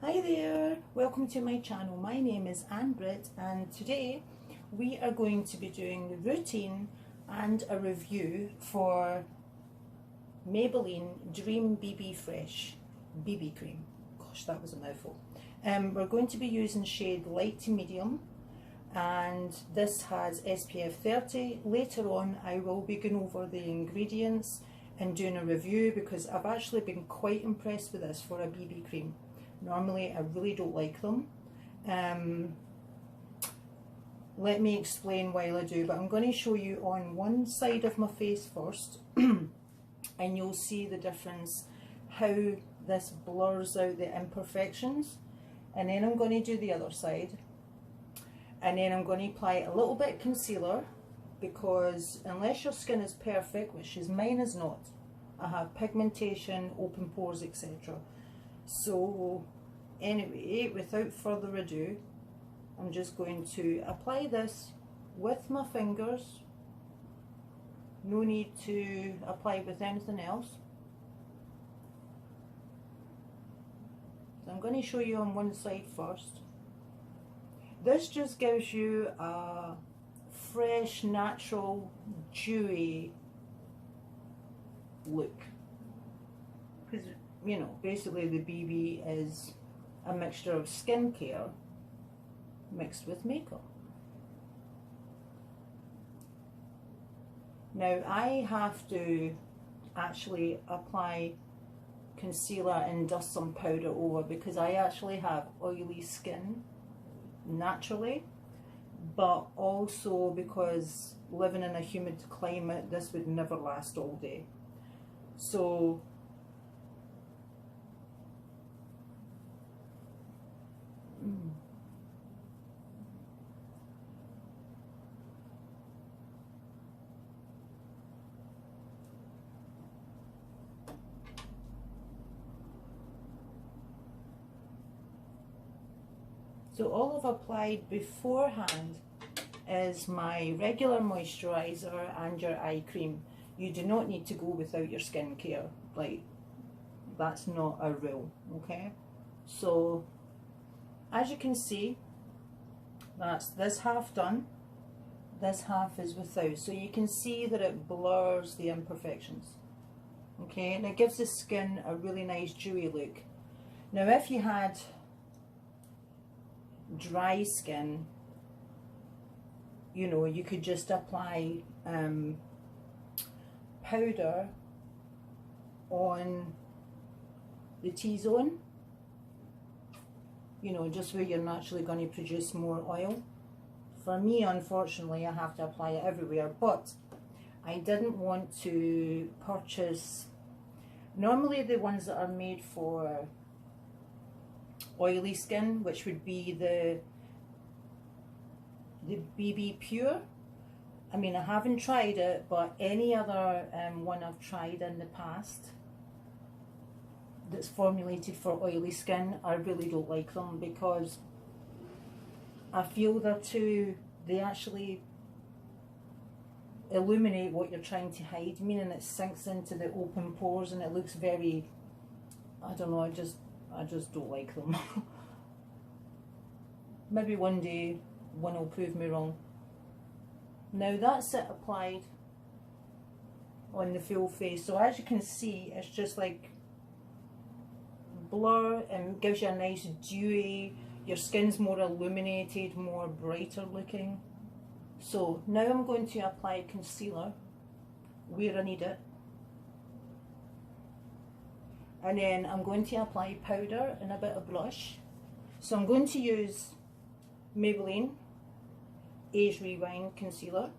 Hi there, welcome to my channel. My name is Anne Britt and today we are going to be doing the routine and a review for Maybelline Dream BB Fresh BB cream. Gosh, that was a mouthful. We're going to be using shade light to medium and this has SPF 30. Later on I will be going over the ingredients and doing a review because I've actually been quite impressed with this for a BB cream. Normally I really don't like them. Let me explain while I do, but I'm going to show you on one side of my face first and you'll see the difference, how this blurs out the imperfections, and then I'm going to do the other side, and then I'm going to apply a little bit of concealer because unless your skin is perfect, which is mine is not, I have pigmentation, open pores, etc. So anyway, without further ado, I'm just going to apply this with my fingers. No need to apply with anything else. So I'm going to show you on one side first. This just gives you a fresh, natural, dewy look. Because, you know, basically the BB is a mixture of skincare mixed with makeup. Now I have to actually apply concealer and dust some powder over because I actually have oily skin naturally, but also because living in a humid climate this would never last all day. So all I've applied beforehand is my regular moisturiser and your eye cream. You do not need to go without your skincare, like that's not a rule, okay? So as you can see, that's this half done, this half is without, so you can see that it blurs the imperfections, okay, and it gives the skin a really nice dewy look. Now if you had dry skin, you know, you could just apply powder on the T-zone, you know, just where you're naturally going to produce more oil. For me, unfortunately, I have to apply it everywhere, but I didn't want to purchase, normally the ones that are made for oily skin, which would be the BB Pure. I mean, I haven't tried it, but any other one I've tried in the past that's formulated for oily skin, I really don't like them because I feel they actually illuminate what you're trying to hide, meaning it sinks into the open pores and it looks very, I don't know, I just don't like them. Maybe one day one will prove me wrong. Now that's it applied on the full face. So as you can see, it's just like blur and gives you a nice dewy, your skin's more illuminated, more brighter looking. So now I'm going to apply concealer where I need it. And then I'm going to apply powder and a bit of blush. So I'm going to use Maybelline Age Rewind Concealer.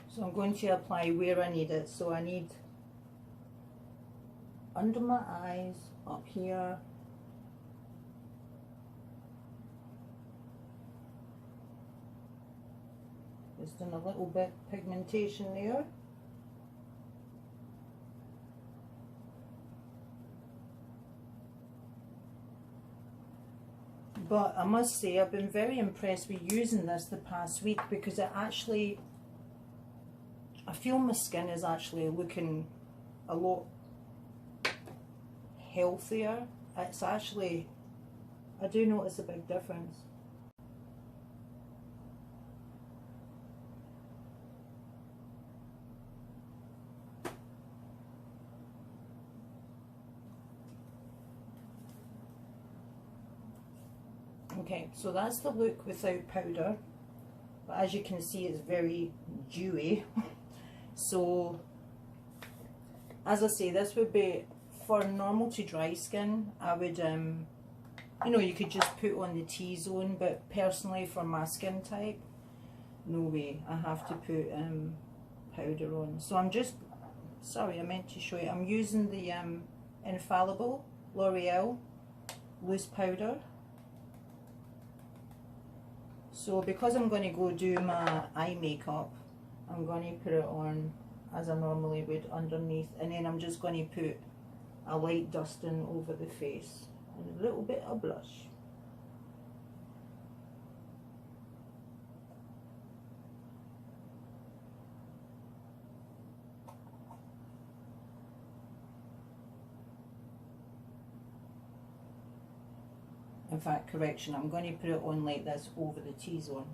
So I'm going to apply where I need it. So I need under my eyes, up here, just in a little bit pigmentation there. But I must say I've been very impressed with using this the past week because it actually, I feel my skin is actually looking a lot healthier. It's actually, I do notice a big difference. Okay, so that's the look without powder, but as you can see it's very dewy. So as I say, this would be for normal to dry skin. I would you know, you could just put on the T-zone, but personally for my skin type, no way, I have to put powder on. So I'm just, sorry, I meant to show you, I'm using the Infallible Loose Powder. So because I'm going to go do my eye makeup, I'm going to put it on as I normally would underneath, and then I'm just going to put a light dusting over the face and a little bit of blush. In fact, correction, I'm going to put it on like this over the T-zone.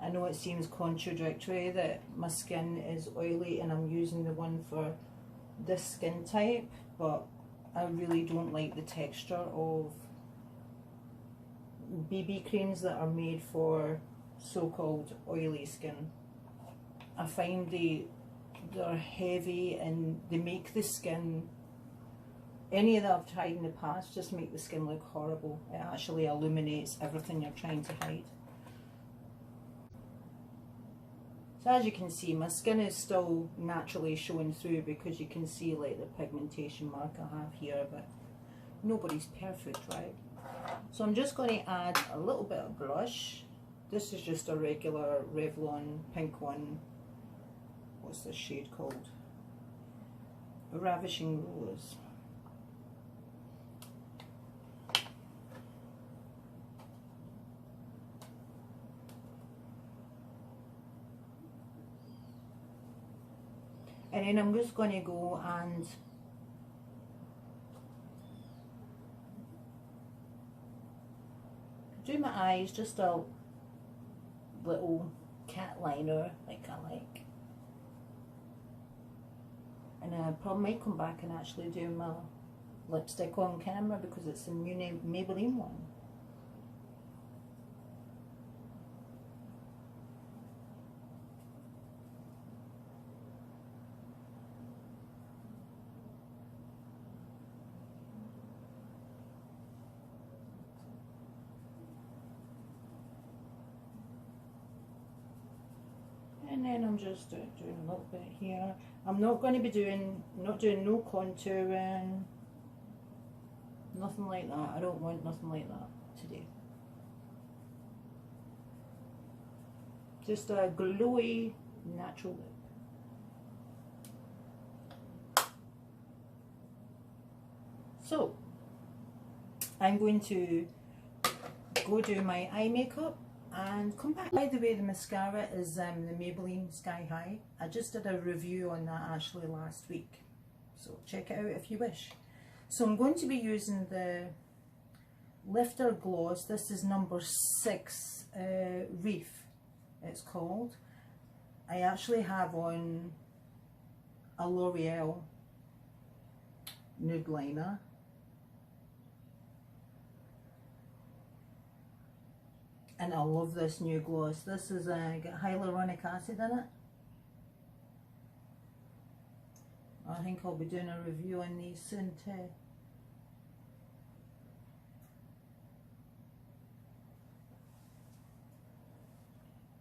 I know it seems contradictory that my skin is oily and I'm using the one for this skin type, but I really don't like the texture of BB creams that are made for so-called oily skin. I find they're heavy and they make the skin, any that I've tried in the past, just make the skin look horrible. It actually illuminates everything you're trying to hide. So as you can see, my skin is still naturally showing through because you can see like the pigmentation mark I have here, but nobody's perfect, right? So I'm just going to add a little bit of blush. This is just a regular Revlon pink one. What's this shade called? Ravishing Rose. And then I'm just going to go and do my eyes, just a little cat liner like I like. And I probably might come back and actually do my lipstick on camera because it's a new Maybelline one. And then I'm just doing a little bit here. I'm not going to be doing, no contouring, nothing like that. I don't want nothing like that today. Just a glowy, natural look. So, I'm going to go do my eye makeup and come back. By the way, the mascara is the Maybelline Sky High. I just did a review on that actually last week, so check it out if you wish. So I'm going to be using the Lifter Gloss. This is number 6, Reef it's called. I actually have on a L'Oreal nude liner. And I love this new gloss. This is got hyaluronic acid in it. I think I'll be doing a review on these soon too.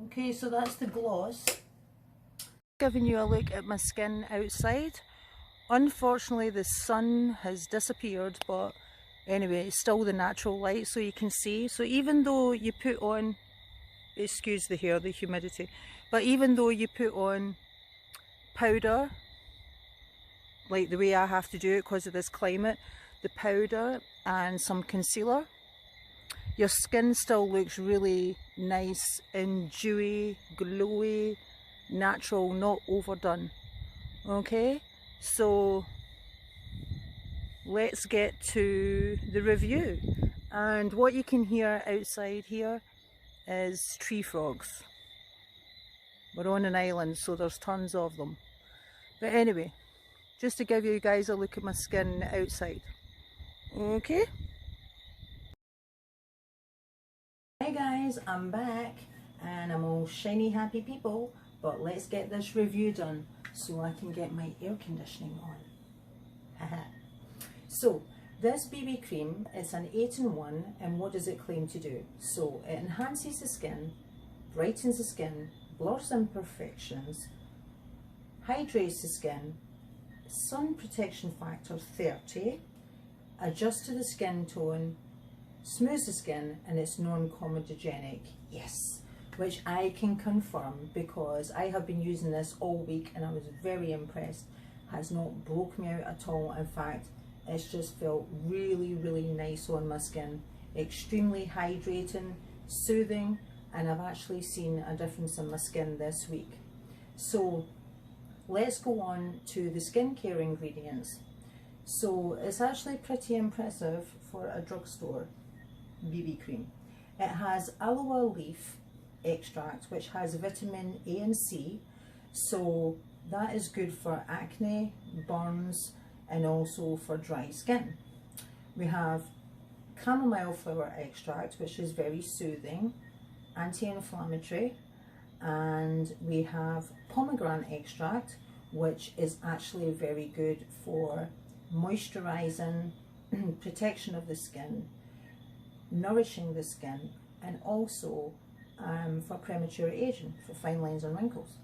Okay, so that's the gloss. Giving you a look at my skin outside. Unfortunately, the sun has disappeared, but anyway, it's still the natural light, so you can see. So even though you put on, excuse the hair, the humidity, but even though you put on powder, like the way I have to do it because of this climate, the powder and some concealer, your skin still looks really nice and dewy, glowy, natural, not overdone. Okay, So let's get to the review. And what you can hear outside here is tree frogs. We're on an island, so there's tons of them. But anyway, just to give you guys a look at my skin outside. Okay? Hey guys, I'm back and I'm all shiny happy people, but let's get this review done so I can get my air conditioning on. Haha. So this BB cream is an 8-in-1, and what does it claim to do? So it enhances the skin, brightens the skin, blurs imperfections, hydrates the skin, sun protection factor 30, adjusts to the skin tone, smooths the skin, and it's non-comedogenic. Yes, which I can confirm because I have been using this all week and I was very impressed. Has not broke me out at all. In fact, it's just felt really, really nice on my skin. Extremely hydrating, soothing, and I've actually seen a difference in my skin this week. So let's go on to the skincare ingredients. So it's actually pretty impressive for a drugstore BB cream. It has aloe leaf extract, which has vitamin A and C, so that is good for acne, burns, and also for dry skin. We have chamomile flower extract, which is very soothing, anti-inflammatory, and we have pomegranate extract, which is actually very good for moisturizing, protection of the skin, nourishing the skin, and also for premature aging, for fine lines and wrinkles.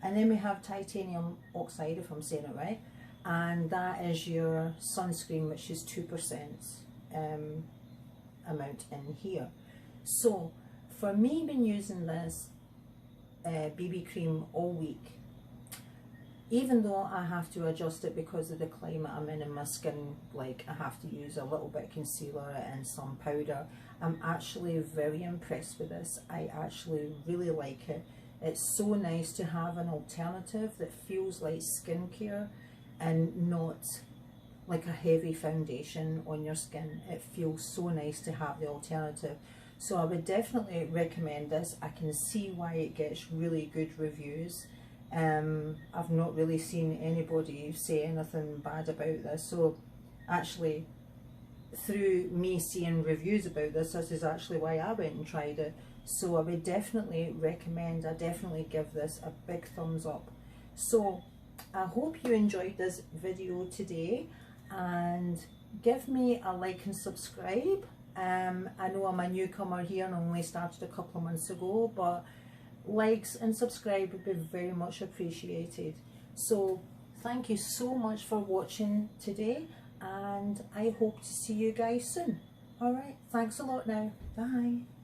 And then we have titanium oxide, if I'm saying it right, and that is your sunscreen, which is 2% amount in here. So for me, been using this BB cream all week, even though I have to adjust it because of the climate I'm in and my skin, like I have to use a little bit of concealer and some powder, I'm actually very impressed with this. I actually really like it. It's so nice to have an alternative that feels like skincare and not like a heavy foundation on your skin. It feels so nice to have the alternative. So I would definitely recommend this. I can see why it gets really good reviews. I've not really seen anybody say anything bad about this. So actually, through me seeing reviews about this is actually why I went and tried it. So I would definitely recommend, I definitely give this a big thumbs up. So I hope you enjoyed this video today, and give me a like and subscribe. I know I'm a newcomer here and only started a couple of months ago, but likes and subscribe would be very much appreciated. So thank you so much for watching today, and I hope to see you guys soon. Alright, thanks a lot now. Bye.